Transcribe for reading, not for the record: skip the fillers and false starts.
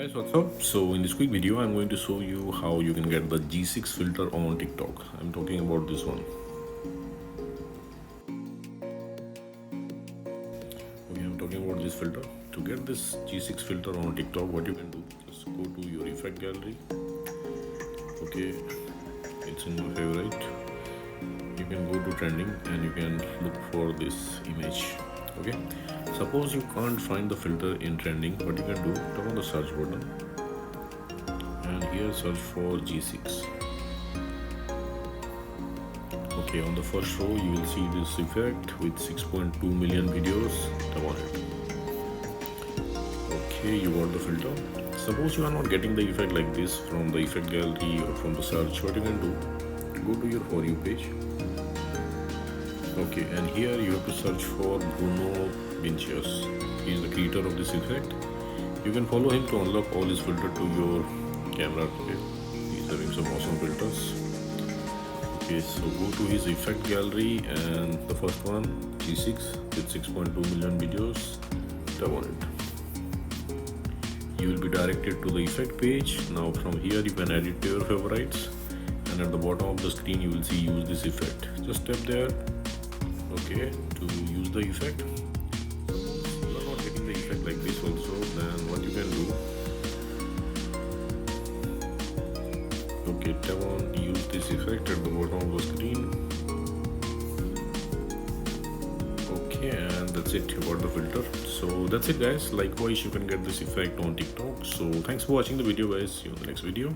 Guys, what's up? So in this quick video I'm going to show you how you can get the G6 filter on TikTok. I'm talking about this one. Okay, I'm talking about this filter. To get this G6 filter on TikTok, what you can do, just go to your effect gallery. Okay, it's in my favorite. You can go to trending and you can look for this image. Okay, suppose you can't find the filter in trending, what you can do, tap on the search button and here search for G6. Okay, on the first row you will see this effect with 6.2 million videos. Tap on it. Okay, you got the filter. Suppose you are not getting the effect like this from the effect gallery or from the search, what you can do, go to your For You page. Okay, and here you have to search for Bruno Vincius. He is the creator of this effect. You can follow him to unlock all his filter to your camera. Okay, he's having some awesome filters. Okay, so go to his effect gallery and the first one, G6 with 6.2 million videos. Tap on it. You will be directed to the effect page. Now from here you can add it to your favorites, and at the bottom of the screen you will see use this effect. Just tap there. Okay, to use the effect. Suppose you are not getting the effect like this also, then what you can do, okay, tap on use this effect at the bottom of the screen. Okay, and that's it, you got the filter. So that's it guys, likewise you can get this effect on TikTok. So thanks for watching the video guys, see you in the next video.